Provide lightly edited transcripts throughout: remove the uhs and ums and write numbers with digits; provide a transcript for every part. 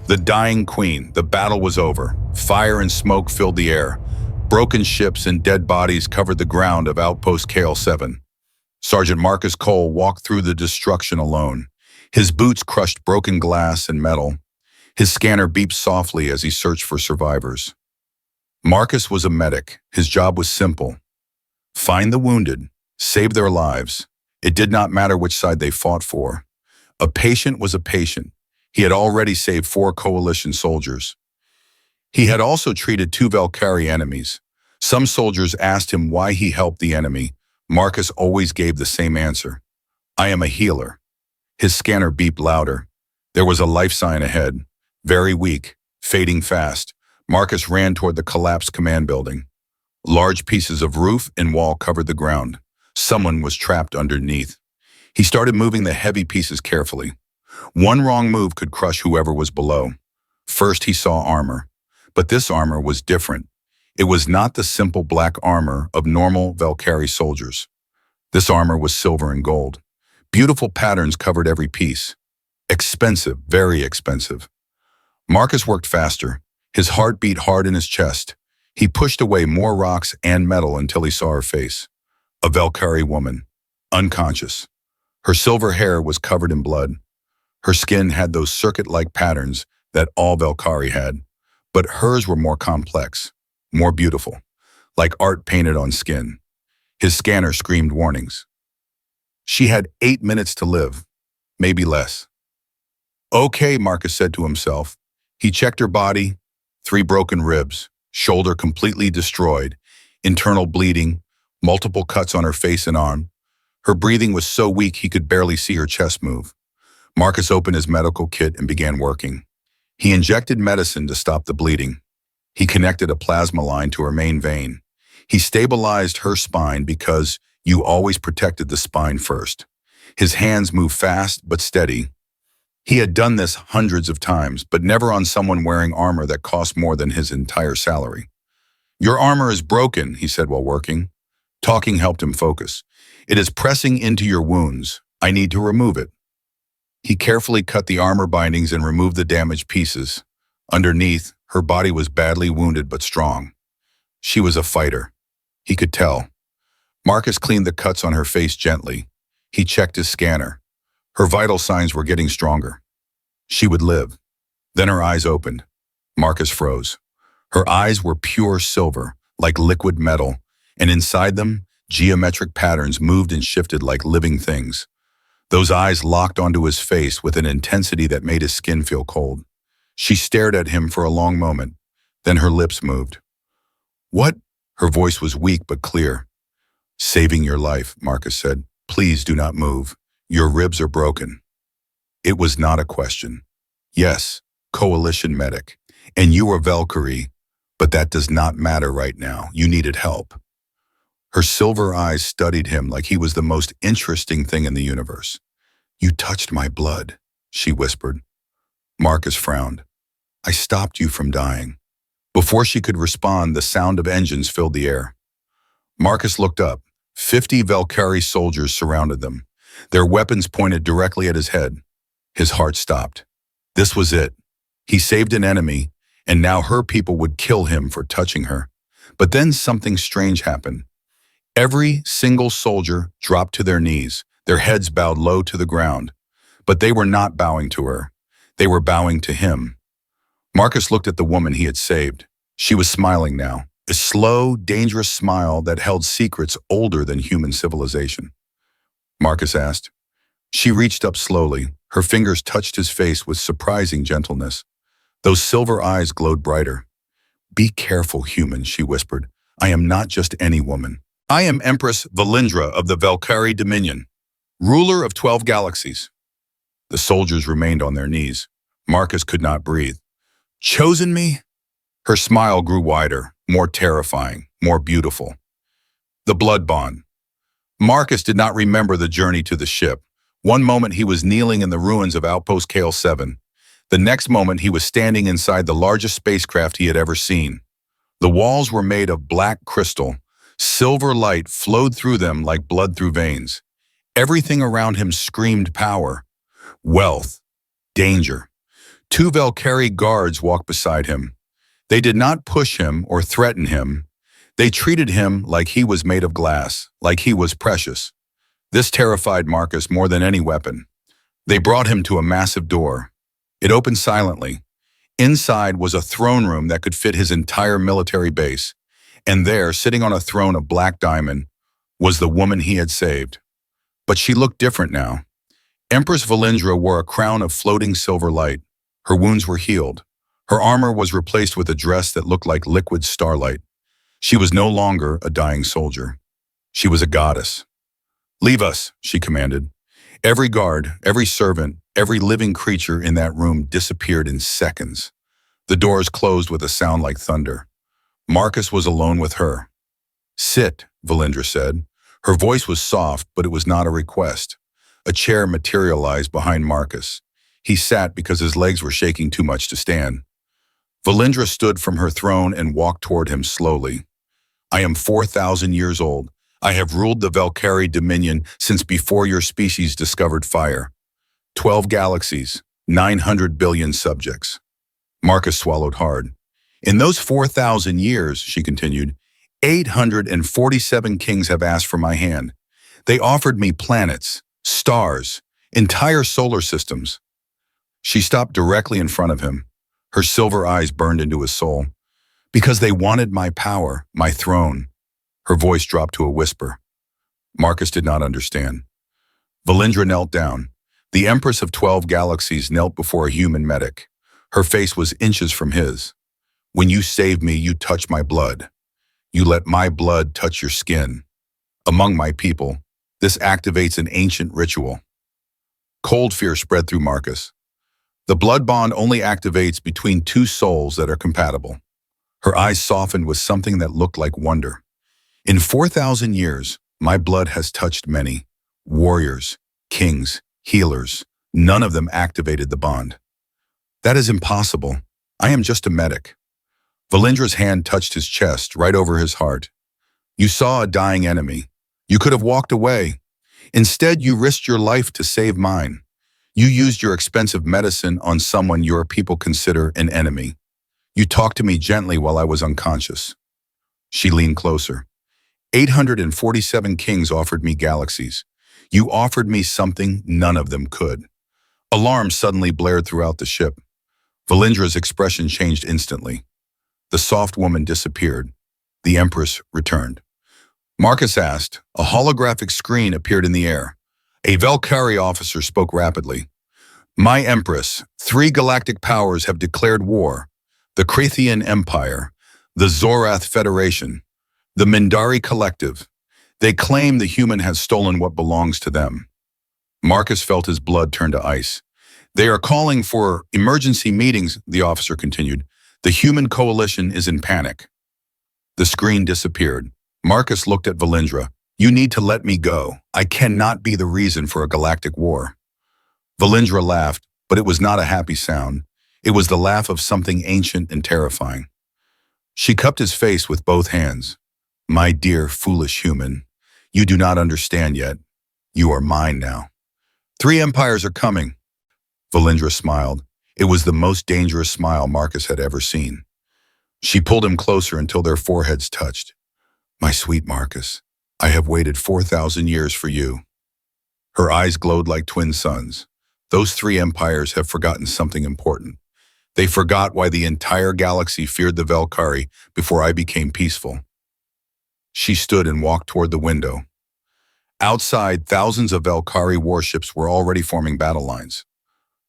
The dying queen, the battle was over. Fire and smoke filled the air. Broken ships and dead bodies covered the ground of outpost KL-7. Sergeant Marcus Cole walked through the destruction alone. His boots crushed broken glass and metal. His scanner beeped softly as he searched for survivors. Marcus was a medic. His job was simple. Find the wounded, save their lives. It did not matter which side they fought for. A patient was a patient. He had already saved 4 coalition soldiers. He had also treated 2 Velcari enemies. Some soldiers asked him why he helped the enemy. Marcus always gave the same answer. I am a healer. His scanner beeped louder. There was a life sign ahead. Very weak, fading fast. Marcus ran toward the collapsed command building. Large pieces of roof and wall covered the ground. Someone was trapped underneath. He started moving the heavy pieces carefully. One wrong move could crush whoever was below. First he saw armor. But this armor was different. It was not the simple black armor of normal Velcari soldiers. This armor was silver and gold. Beautiful patterns covered every piece. Expensive, very expensive. Marcus worked faster. His heart beat hard in his chest. He pushed away more rocks and metal until he saw her face. A Velcari woman, unconscious. Her silver hair was covered in blood. Her skin had those circuit-like patterns that all Velcari had, but hers were more complex, more beautiful, like art painted on skin. His scanner screamed warnings. She had 8 minutes to live, maybe less. Okay, Marcus said to himself. He checked her body, 3 broken ribs, shoulder completely destroyed, internal bleeding, multiple cuts on her face and arm. Her breathing was so weak he could barely see her chest move. Marcus opened his medical kit and began working. He injected medicine to stop the bleeding. He connected a plasma line to her main vein. He stabilized her spine because you always protected the spine first. His hands moved fast but steady. He had done this hundreds of times, but never on someone wearing armor that cost more than his entire salary. Your armor is broken, he said while working. Talking helped him focus. It is pressing into your wounds. I need to remove it. He carefully cut the armor bindings and removed the damaged pieces. Underneath, her body was badly wounded but strong. She was a fighter. He could tell. Marcus cleaned the cuts on her face gently. He checked his scanner. Her vital signs were getting stronger. She would live. Then her eyes opened. Marcus froze. Her eyes were pure silver, like liquid metal, and inside them, geometric patterns moved and shifted like living things. Those eyes locked onto his face with an intensity that made his skin feel cold. She stared at him for a long moment. Then her lips moved. What? Her voice was weak but clear. Saving your life, Marcus said. Please do not move. Your ribs are broken. It was not a question. Yes, coalition medic. And you were Velcari, but that does not matter right now. You needed help. Her silver eyes studied him like he was the most interesting thing in the universe. You touched my blood, she whispered. Marcus frowned. I stopped you from dying. Before she could respond, the sound of engines filled the air. Marcus looked up. 50 Velcari soldiers surrounded them. Their weapons pointed directly at his head. His heart stopped. This was it. He saved an enemy, and now her people would kill him for touching her. But then something strange happened. Every single soldier dropped to their knees, their heads bowed low to the ground. But they were not bowing to her. They were bowing to him. Marcus looked at the woman he had saved. She was smiling now, a slow, dangerous smile that held secrets older than human civilization. Marcus asked. She reached up slowly. Her fingers touched his face with surprising gentleness. Those silver eyes glowed brighter. Be careful, human, she whispered. I am not just any woman. I am Empress Valyndra of the Velcari Dominion, ruler of 12 galaxies. The soldiers remained on their knees. Marcus could not breathe. Chosen me? Her smile grew wider, more terrifying, more beautiful. The blood bond. Marcus did not remember the journey to the ship. One moment he was kneeling in the ruins of outpost KL-7. The next moment he was standing inside the largest spacecraft he had ever seen. The walls were made of black crystal. Silver light flowed through them like blood through veins. Everything around him screamed power, wealth, danger. Two Velcari guards walked beside him. They did not push him or threaten him. They treated him like he was made of glass, like he was precious. This terrified Marcus more than any weapon. They brought him to a massive door. It opened silently. Inside was a throne room that could fit his entire military base. And there, sitting on a throne of black diamond, was the woman he had saved. But she looked different now. Empress Valyndra wore a crown of floating silver light. Her wounds were healed. Her armor was replaced with a dress that looked like liquid starlight. She was no longer a dying soldier. She was a goddess. "Leave us," she commanded. Every guard, every servant, every living creature in that room disappeared in seconds. The doors closed with a sound like thunder. Marcus was alone with her. "Sit," Valyndra said. Her voice was soft, but it was not a request. A chair materialized behind Marcus. He sat because his legs were shaking too much to stand. Valyndra stood from her throne and walked toward him slowly. "I am 4,000 years old. I have ruled the Velcari Dominion since before your species discovered fire. 12 galaxies, 900 billion subjects." Marcus swallowed hard. "In those 4,000 years," she continued, 847 kings have asked for my hand. They offered me planets, stars, entire solar systems." She stopped directly in front of him. Her silver eyes burned into his soul. "Because they wanted my power, my throne." Her voice dropped to a whisper. Marcus did not understand. Valyndra knelt down. The Empress of 12 Galaxies knelt before a human medic. Her face was inches from his. "When you saved me, you touched my blood. You let my blood touch your skin. Among my people, this activates an ancient ritual." Cold fear spread through Marcus. The blood bond only activates between two souls that are compatible. Her eyes softened with something that looked like wonder. "In 4,000 years, my blood has touched many. Warriors, kings, healers. None of them activated the bond." "That is impossible. I am just a medic." Valyndra's hand touched his chest, right over his heart. "You saw a dying enemy. You could have walked away. Instead, you risked your life to save mine. You used your expensive medicine on someone your people consider an enemy. You talked to me gently while I was unconscious." She leaned closer. 847 kings offered me galaxies. You offered me something none of them could." Alarms suddenly blared throughout the ship. Valyndra's expression changed instantly. The soft woman disappeared. The Empress returned. Marcus asked. A holographic screen appeared in the air. A Velcari officer spoke rapidly. "My Empress, 3 galactic powers have declared war. The Krathian Empire, the Zorath Federation, the Mindari Collective. They claim the human has stolen what belongs to them." Marcus felt his blood turn to ice. "They are calling for emergency meetings," the officer continued. "The human coalition is in panic." The screen disappeared. Marcus looked at Valyndra. "You need to let me go. I cannot be the reason for a galactic war." Valyndra laughed, but it was not a happy sound. It was the laugh of something ancient and terrifying. She cupped his face with both hands. "My dear, foolish human, you do not understand yet. You are mine now. 3 empires are coming." Valyndra smiled. It was the most dangerous smile Marcus had ever seen. She pulled him closer until their foreheads touched. "My sweet Marcus, I have waited 4,000 years for you." Her eyes glowed like twin suns. "Those 3 empires have forgotten something important. They forgot why the entire galaxy feared the Velcari before I became peaceful." She stood and walked toward the window. Outside, thousands of Velcari warships were already forming battle lines.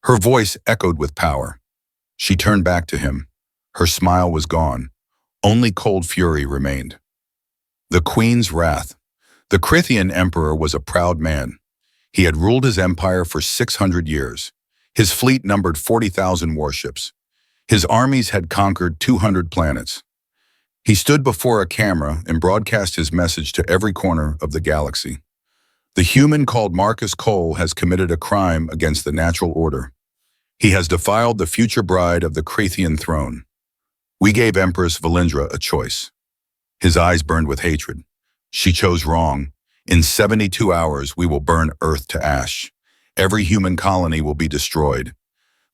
Her voice echoed with power. She turned back to him. Her smile was gone. Only cold fury remained. The Queen's wrath. The Krathian Emperor was a proud man. He had ruled his empire for 600 years. His fleet numbered 40,000 warships. His armies had conquered 200 planets. He stood before a camera and broadcast his message to every corner of the galaxy. "The human called Marcus Cole has committed a crime against the natural order. He has defiled the future bride of the Krathian throne. We gave Empress Valyndra a choice." His eyes burned with hatred. "She chose wrong. In 72 hours, we will burn Earth to ash. Every human colony will be destroyed.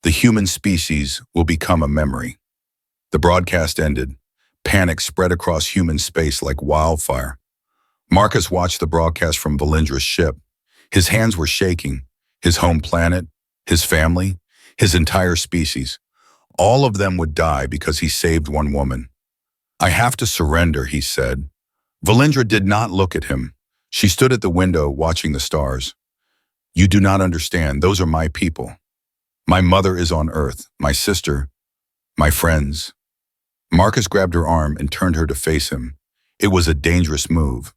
The human species will become a memory. The broadcast ended. Panic spread across human space like wildfire. Marcus watched the broadcast from Valyndra's ship. His hands were shaking. His home planet, his family, his entire species. All of them would die because he saved one woman. "I have to surrender," he said. Valyndra did not look at him. She stood at the window watching the stars. "You do not understand. Those are my people. My mother is on Earth, my sister, my friends." Marcus grabbed her arm and turned her to face him. It was a dangerous move.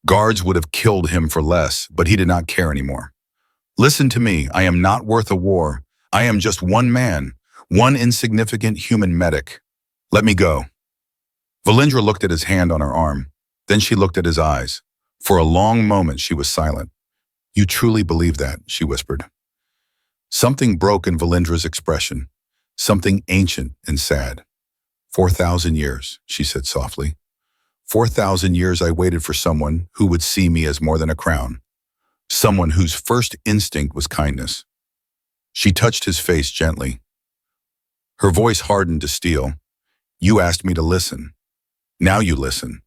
Guards would have killed him for less, but he did not care anymore. "Listen to me. I am not worth a war. I am just one man, one insignificant human medic. Let me go." Valyndra looked at his hand on her arm. Then she looked at his eyes. For a long moment, she was silent. "You truly believe that?" she whispered. Something broke in Valyndra's expression, something ancient and sad. 4,000 years, she said softly. 4,000 years I waited for someone who would see me as more than a crown. Someone whose first instinct was kindness. She touched his face gently. Her voice hardened to steel. "You asked me to listen. Now you listen.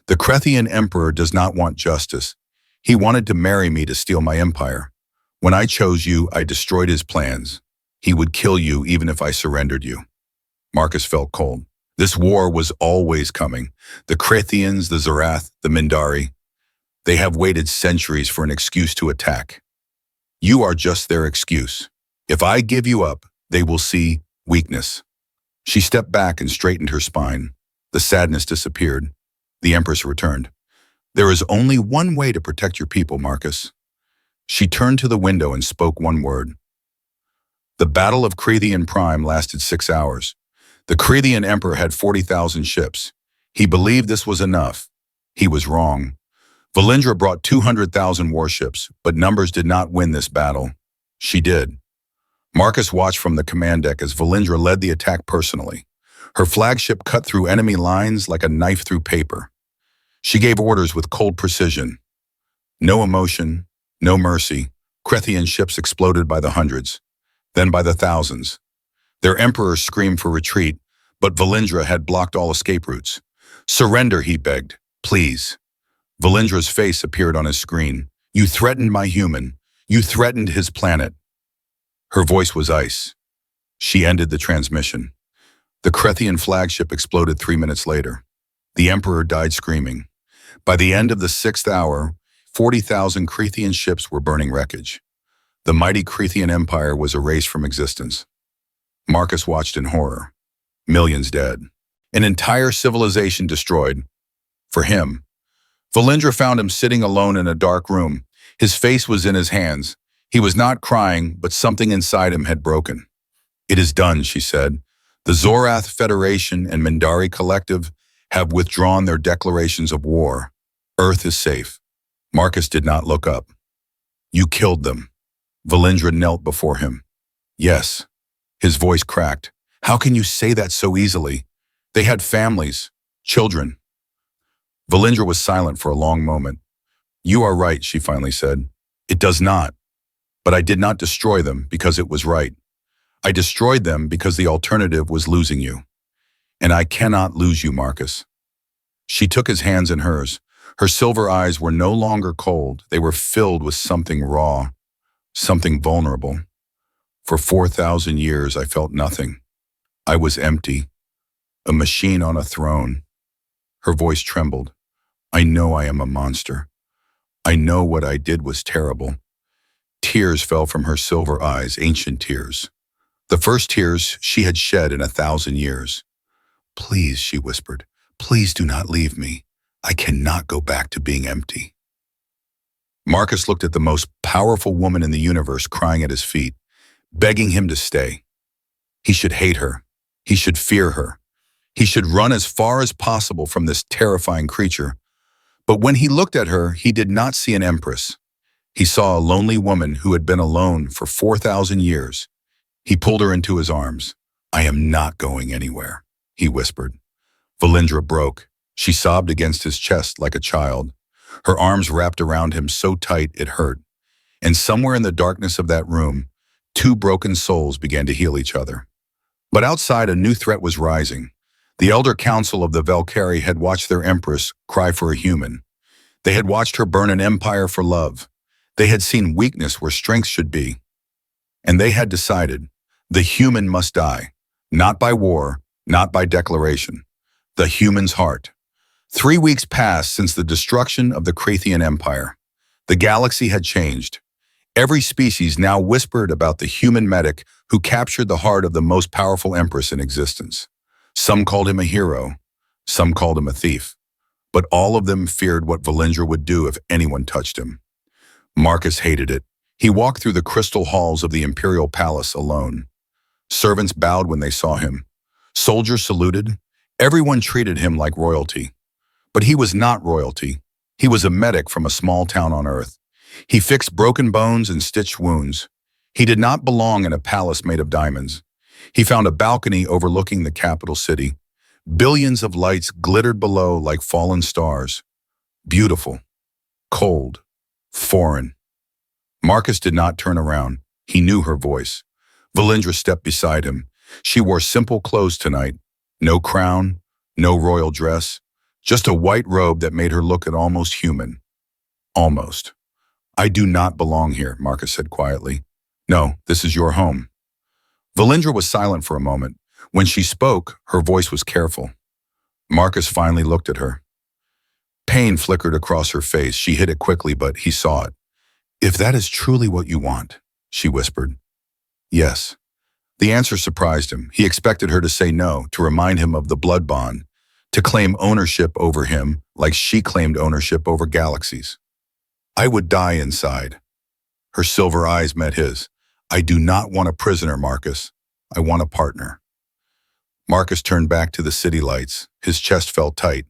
The Krethian emperor does not want justice. He wanted to marry me to steal my empire. When I chose you, I destroyed his plans. He would kill you even if I surrendered you." Marcus felt cold. This war was always coming. The Krethians, the Zarath, the Mindari. They have waited centuries for an excuse to attack. You are just their excuse. If I give you up, they will see weakness. She stepped back and straightened her spine. The sadness disappeared. The Empress returned. "There is only one way to protect your people, Marcus." She turned to the window and spoke one word. The Battle of Krethian Prime lasted 6 hours. The Krethian Emperor had 40,000 ships. He believed this was enough. He was wrong. Valyndra brought 200,000 warships, but numbers did not win this battle. She did. Marcus watched from the command deck as Valyndra led the attack personally. Her flagship cut through enemy lines like a knife through paper. She gave orders with cold precision. No emotion, no mercy. Krethian ships exploded by the hundreds, then by the thousands. Their emperor screamed for retreat, but Valyndra had blocked all escape routes. "Surrender," he begged. "Please." Valyndra's face appeared on his screen. "You threatened my human. You threatened his planet." Her voice was ice. She ended the transmission. The Krethian flagship exploded 3 minutes later. The emperor died screaming. By the end of the 6th hour, 40,000 Krethian ships were burning wreckage. The mighty Krethian empire was erased from existence. Marcus watched in horror. Millions dead. An entire civilization destroyed. For him. Valyndra found him sitting alone in a dark room. His face was in his hands. He was not crying, but something inside him had broken. "It is done," she said. "The Zorath Federation and Mindari Collective have withdrawn their declarations of war. Earth is safe." Marcus did not look up. "You killed them." Valyndra knelt before him. "Yes." His voice cracked. "How can you say that so easily? They had families, children." Valyndra was silent for a long moment. "You are right," she finally said. "It does not. But I did not destroy them because it was right. I destroyed them because the alternative was losing you. And I cannot lose you, Marcus." She took his hands in hers. Her silver eyes were no longer cold. They were filled with something raw, something vulnerable. For 4,000 years, I felt nothing. I was empty, a machine on a throne. Her voice trembled. "I know I am a monster. I know what I did was terrible." Tears fell from her silver eyes, ancient tears. The first tears she had shed in 1,000 years. "Please," she whispered, "please do not leave me. I cannot go back to being empty." Marcus looked at the most powerful woman in the universe crying at his feet, begging him to stay. He should hate her. He should fear her. He should run as far as possible from this terrifying creature. But when he looked at her, he did not see an empress. He saw a lonely woman who had been alone for 4,000 years. He pulled her into his arms. "I am not going anywhere," he whispered. Valyndra broke. She sobbed against his chest like a child. Her arms wrapped around him so tight it hurt. And somewhere in the darkness of that room, Two broken souls began to heal each other. But outside, a new threat was rising. The Elder Council of the Velcari had watched their Empress cry for a human. They had watched her burn an empire for love. They had seen weakness where strength should be. And they had decided, the human must die. Not by war, not by declaration. The human's heart. 3 weeks passed since the destruction of the Krathian Empire. The galaxy had changed. Every species now whispered about the human medic who captured the heart of the most powerful empress in existence. Some called him a hero, some called him a thief, but all of them feared what Valyndra would do if anyone touched him. Marcus hated it. He walked through the crystal halls of the imperial palace alone. Servants bowed when they saw him. Soldiers saluted. Everyone treated him like royalty. But he was not royalty. He was a medic from a small town on Earth. He fixed broken bones and stitched wounds. He did not belong in a palace made of diamonds. He found a balcony overlooking the capital city. Billions of lights glittered below like fallen stars. Beautiful, cold, foreign. Marcus did not turn around. He knew her voice. Valyndra stepped beside him. She wore simple clothes tonight. No crown, no royal dress, just a white robe that made her look almost human. Almost. I do not belong here, Marcus said quietly. No, this is your home. Valyndra was silent for a moment. When she spoke, her voice was careful. Marcus finally looked at her. Pain flickered across her face. She hid it quickly, but he saw it. If that is truly what you want, she whispered. Yes. The answer surprised him. He expected her to say no, to remind him of the blood bond, to claim ownership over him like she claimed ownership over Galaxies. I would die inside. Her silver eyes met his. I do not want a prisoner, Marcus. I want a partner. Marcus turned back to the city lights. His chest felt tight.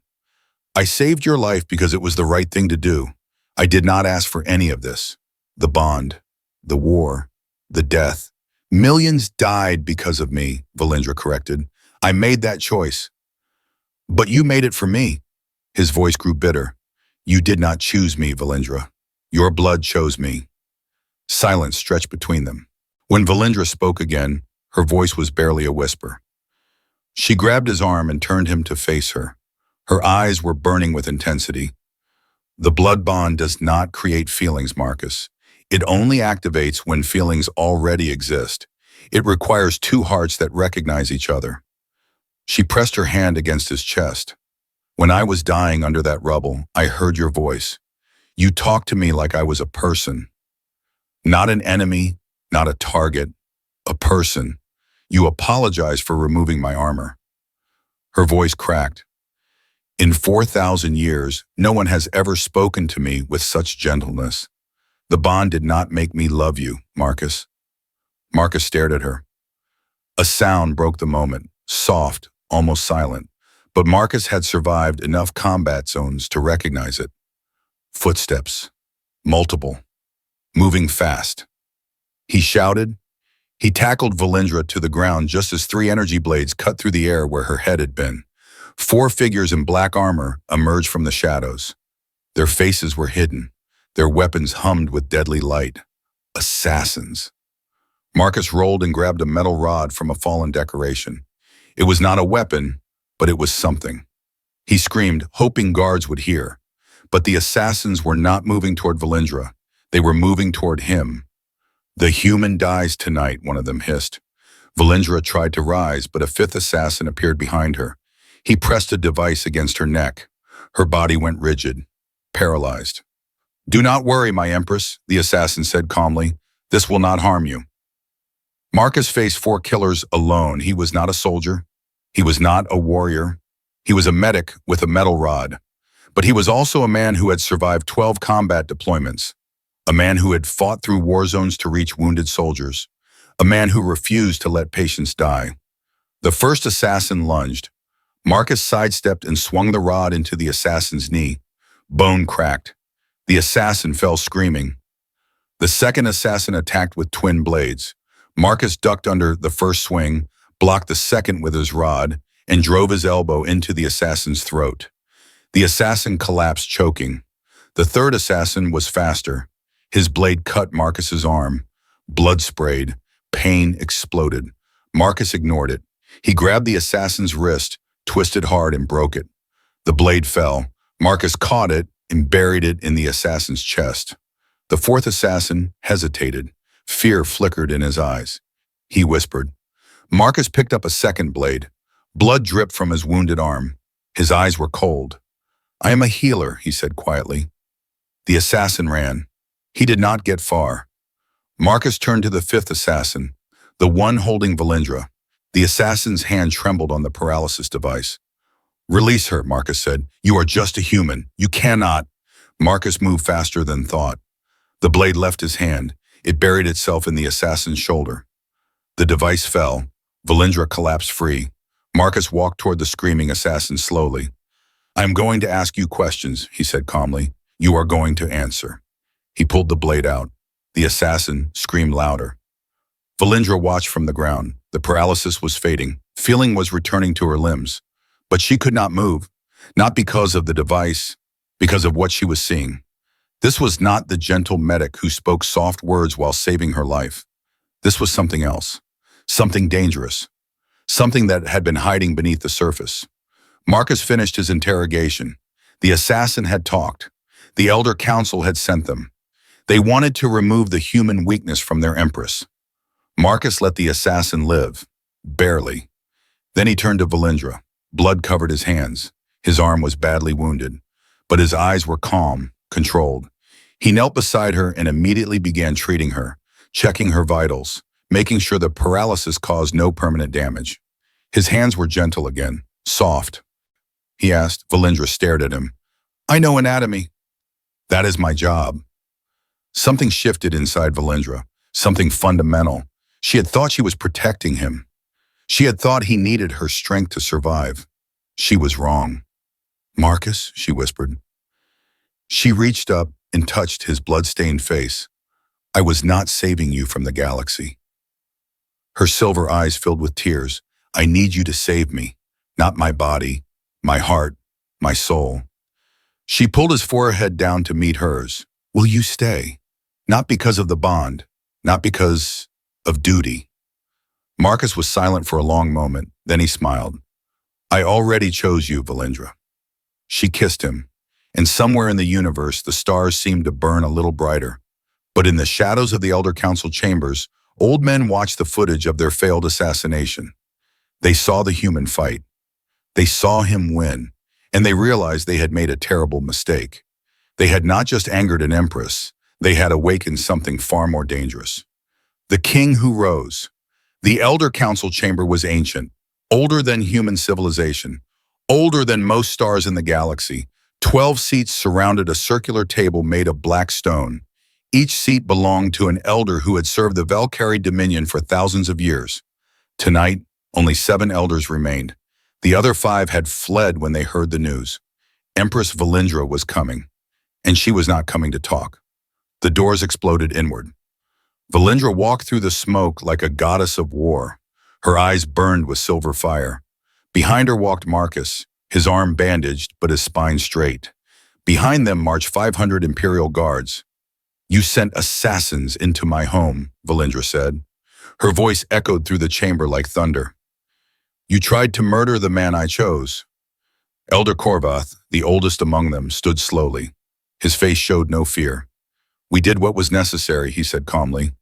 I saved your life because it was the right thing to do. I did not ask for any of this. The bond, the war, the death. Millions died because of me, Valyndra corrected. I made that choice. But you made it for me. His voice grew bitter. You did not choose me, Valyndra. Your blood chose me. Silence stretched between them. When Valyndra spoke again, her voice was barely a whisper. She grabbed his arm and turned him to face her. Her eyes were burning with intensity. The blood bond does not create feelings, Marcus. It only activates when feelings already exist. It requires two hearts that recognize each other. She pressed her hand against his chest. When I was dying under that rubble, I heard your voice. You talked to me like I was a person. Not an enemy, not a target, a person. You apologized for removing my armor. Her voice cracked. In 4,000 years, no one has ever spoken to me with such gentleness. The bond did not make me love you, Marcus. Marcus stared at her. A sound broke the moment, soft, almost silent, but Marcus had survived enough combat zones to recognize it. Footsteps. Multiple. Moving fast. He shouted. He tackled Valyndra to the ground just as 3 energy blades cut through the air where her head had been. 4 figures in black armor emerged from the shadows. Their faces were hidden. Their weapons hummed with deadly light. Assassins. Marcus rolled and grabbed a metal rod from a fallen decoration. It was not a weapon, but it was something. He screamed, hoping guards would hear. But the assassins were not moving toward Valyndra. They were moving toward him. The human dies tonight, one of them hissed. Valyndra tried to rise, but a 5th assassin appeared behind her. He pressed a device against her neck. Her body went rigid, paralyzed. Do not worry, my Empress, the assassin said calmly. This will not harm you. Marcus faced 4 killers alone. He was not a soldier. He was not a warrior. He was a medic with a metal rod. But he was also a man who had survived 12 combat deployments. A man who had fought through war zones to reach wounded soldiers. A man who refused to let patients die. The first assassin lunged. Marcus sidestepped and swung the rod into the assassin's knee. Bone cracked. The assassin fell screaming. The second assassin attacked with twin blades. Marcus ducked under the first swing, blocked the second with his rod, and drove his elbow into the assassin's throat. The assassin collapsed, choking. The third assassin was faster. His blade cut Marcus's arm. Blood sprayed, Pain exploded. Marcus ignored it. He grabbed the assassin's wrist, twisted hard, and broke it. The blade fell. Marcus caught it and buried it in the assassin's chest. The fourth assassin hesitated. Fear flickered in his eyes. He whispered. Marcus picked up a second blade. Blood dripped from his wounded arm. His eyes were cold. I am a healer, he said quietly. The assassin ran. He did not get far. Marcus turned to the fifth assassin, the one holding Valyndra. The assassin's hand trembled on the paralysis device. Release her, Marcus said. You are just a human. You cannot. Marcus moved faster than thought. The blade left his hand. It buried itself in the assassin's shoulder. The device fell. Valyndra collapsed free. Marcus walked toward the screaming assassin slowly. I am going to ask you questions, he said calmly. You are going to answer. He pulled the blade out. The assassin screamed louder. Valyndra watched from the ground. The paralysis was fading. Feeling was returning to her limbs. But she could not move, not because of the device, because of what she was seeing. This was not the gentle medic who spoke soft words while saving her life. This was something else, something dangerous, something that had been hiding beneath the surface. Marcus finished his interrogation. The assassin had talked. The Elder Council had sent them. They wanted to remove the human weakness from their empress. Marcus let the assassin live, barely. Then he turned to Valyndra. Blood covered his hands. His arm was badly wounded, but his eyes were calm, controlled. He knelt beside her and immediately began treating her, checking her vitals, making sure the paralysis caused no permanent damage. His hands were gentle again, soft. He asked. Valyndra stared at him. I know anatomy. That is my job. Something shifted inside Valyndra, something fundamental. She had thought she was protecting him. She had thought he needed her strength to survive. She was wrong. Marcus, she whispered. She reached up and touched his blood-stained face. I was not saving you from the galaxy. Her silver eyes filled with tears. I need you to save me, not my body, my heart, my soul. She pulled his forehead down to meet hers. Will you stay? Not because of the bond, not because of duty. Marcus was silent for a long moment, then he smiled. I already chose you, Valyndra. She kissed him, and somewhere in the universe the stars seemed to burn a little brighter. But in the shadows of the Elder Council chambers, old men watched the footage of their failed assassination. They saw the human fight. They saw him win, and they realized they had made a terrible mistake. They had not just angered an empress, they had awakened something far more dangerous. The king who rose. The Elder Council chamber was ancient, older than human civilization, older than most stars in the galaxy. 12 seats surrounded a circular table made of black stone. Each seat belonged to an elder who had served the Velcari Dominion for thousands of years. Tonight, only 7 elders remained. The other 5 had fled when they heard the news. Empress Valyndra was coming, and she was not coming to talk. The doors exploded inward. Valyndra walked through the smoke like a goddess of war. Her eyes burned with silver fire. Behind her walked Marcus, his arm bandaged but his spine straight. Behind them marched 500 Imperial guards. You sent assassins into my home, Valyndra said. Her voice echoed through the chamber like thunder. You tried to murder the man I chose. Elder Korvath, the oldest among them, stood slowly. His face showed no fear. We did what was necessary, he said calmly.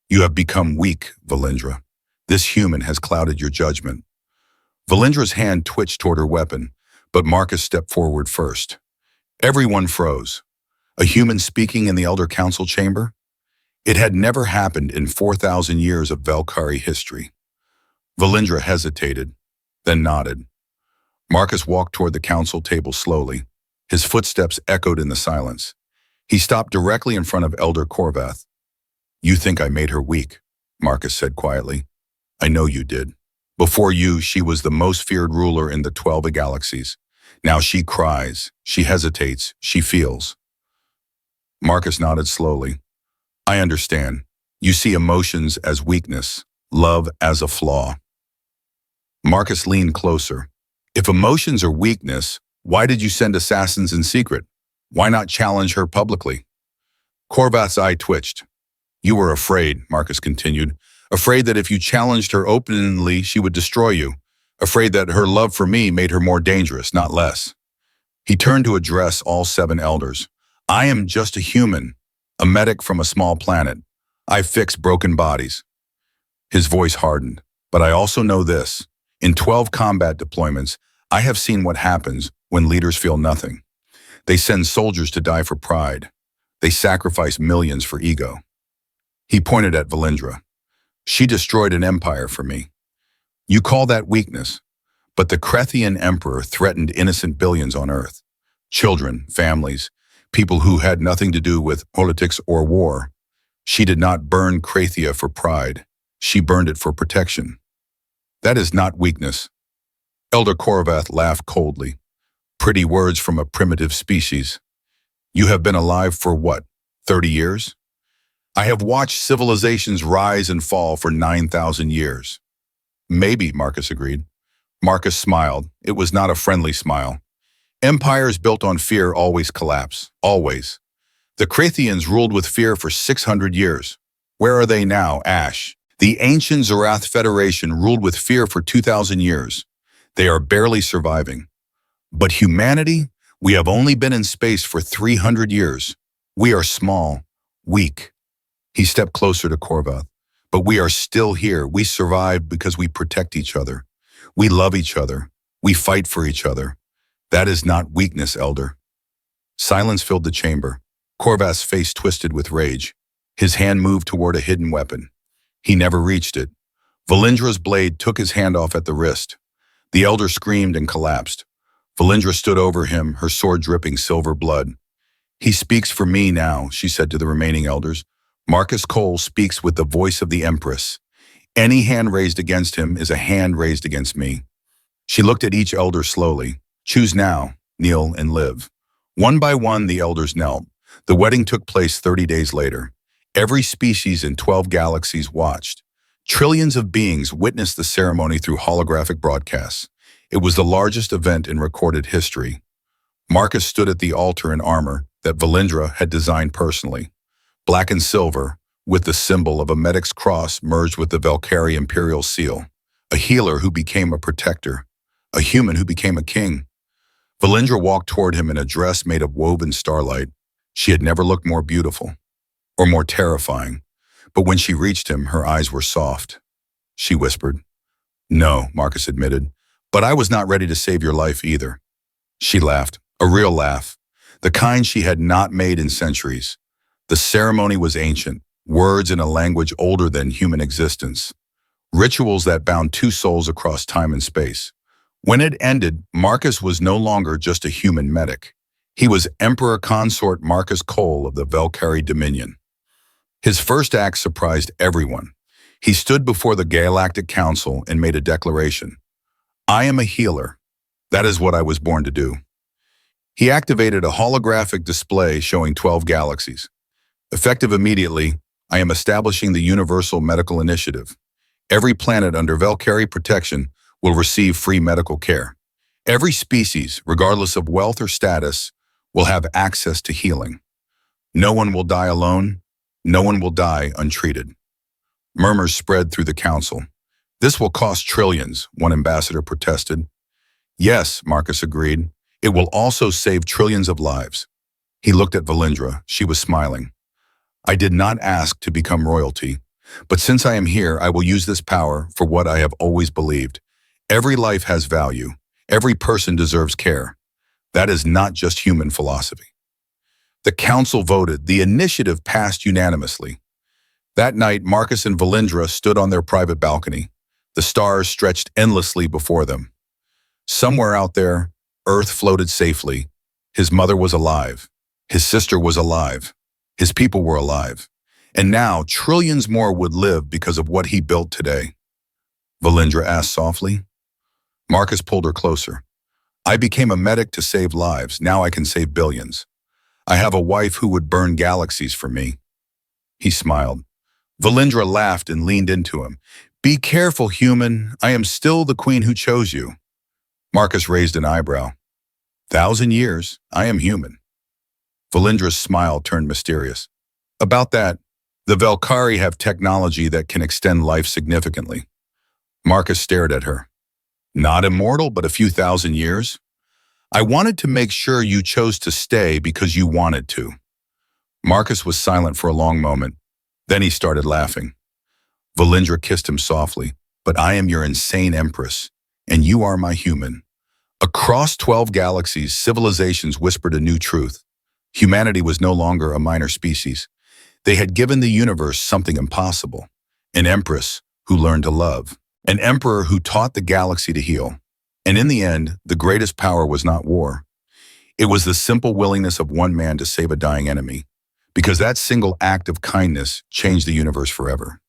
You have become weak, Valyndra. This human has clouded your judgment. Valyndra's hand twitched toward her weapon, but Marcus stepped forward first. Everyone froze. A human speaking in the Elder Council chamber? It had never happened in 4,000 years of Velcari history. Valyndra hesitated, then nodded. Marcus walked toward the council table slowly. His footsteps echoed in the silence. He stopped directly in front of Elder Korvath. You think I made her weak, Marcus said quietly. I know you did. Before you, she was the most feared ruler in the 12 Galaxies. Now she cries, she hesitates, she feels. Marcus nodded slowly. I understand. You see emotions as weakness, love as a flaw. Marcus leaned closer. If emotions are weakness, why did you send assassins in secret? Why not challenge her publicly? Korvath's eye twitched. You were afraid, Marcus continued. Afraid that if you challenged her openly, she would destroy you. Afraid that her love for me made her more dangerous, not less. He turned to address all 7 elders. I am just a human, a medic from a small planet. I fix broken bodies. His voice hardened. But I also know this. In 12 combat deployments, I have seen what happens when leaders feel nothing. They send soldiers to die for pride. They sacrifice millions for ego. He pointed at Valyndra. She destroyed an empire for me. You call that weakness, but the Krethian emperor threatened innocent billions on Earth. Children, families, people who had nothing to do with politics or war. She did not burn Krathia for pride. She burned it for protection. That is not weakness. Elder Korvath laughed coldly. Pretty words from a primitive species. You have been alive for what, 30 years? I have watched civilizations rise and fall for 9,000 years. Maybe, Marcus agreed. Marcus smiled. It was not a friendly smile. Empires built on fear always collapse, always. The Krathians ruled with fear for 600 years. Where are they now, Ash? The ancient Zarath Federation ruled with fear for 2,000 years. They are barely surviving. But humanity, we have only been in space for 300 years. We are small, weak. He stepped closer to Korvath. But we are still here. We survive because we protect each other. We love each other. We fight for each other. That is not weakness, Elder. Silence filled the chamber. Korvath's face twisted with rage. His hand moved toward a hidden weapon. He never reached it. Valyndra's blade took his hand off at the wrist. The elder screamed and collapsed. Valyndra stood over him, her sword dripping silver blood. He speaks for me now, she said to the remaining elders. Marcus Cole speaks with the voice of the Empress. Any hand raised against him is a hand raised against me. She looked at each elder slowly. Choose now, kneel and live. One by one, the elders knelt. The wedding took place 30 days later. Every species in 12 galaxies watched. Trillions of beings witnessed the ceremony through holographic broadcasts. It was the largest event in recorded history. Marcus stood at the altar in armor that Valyndra had designed personally. Black and silver, with the symbol of a medic's cross merged with the Velcari imperial seal. A healer who became a protector. A human who became a king. Valyndra walked toward him in a dress made of woven starlight. She had never looked more beautiful, or more terrifying. But when she reached him, her eyes were soft. She whispered. No, Marcus admitted, but I was not ready to save your life either. She laughed, a real laugh, the kind she had not made in centuries. The ceremony was ancient, words in a language older than human existence. Rituals that bound 2 souls across time and space. When it ended, Marcus was no longer just a human medic. He was Emperor Consort Marcus Cole of the Velcari Dominion. His first act surprised everyone. He stood before the Galactic Council and made a declaration. I am a healer. That is what I was born to do. He activated a holographic display showing 12 galaxies. Effective immediately, I am establishing the Universal Medical Initiative. Every planet under Velcari protection will receive free medical care. Every species, regardless of wealth or status, will have access to healing. No one will die alone. No one will die untreated. Murmurs spread through the council. This will cost trillions, one ambassador protested. Yes, Marcus agreed. It will also save trillions of lives. He looked at Valyndra. She was smiling. I did not ask to become royalty, but since I am here, I will use this power for what I have always believed. Every life has value. Every person deserves care. That is not just human philosophy. The council voted. The initiative passed unanimously. That night, Marcus and Valyndra stood on their private balcony. The stars stretched endlessly before them. Somewhere out there, Earth floated safely. His mother was alive. His sister was alive. His people were alive. And now, trillions more would live because of what he built today. Valyndra asked softly. Marcus pulled her closer. I became a medic to save lives. Now I can save billions. I have a wife who would burn galaxies for me. He smiled. Valyndra laughed and leaned into him. Be careful, human. I am still the queen who chose you. Marcus raised an eyebrow. 1,000 years, I am human. Valyndra's smile turned mysterious. About that, The Velcari have technology that can extend life significantly. Marcus stared at her. Not immortal, but a few thousand years? I wanted to make sure you chose to stay because you wanted to. Marcus was silent for a long moment. Then he started laughing. Valyndra kissed him softly. But I am your insane empress, and you are my human. Across 12 galaxies, civilizations whispered a new truth. Humanity was no longer a minor species. They had given the universe something impossible. An empress who learned to love. An emperor who taught the galaxy to heal. And in the end, the greatest power was not war. It was the simple willingness of one man to save a dying enemy. Because that single act of kindness changed the universe forever.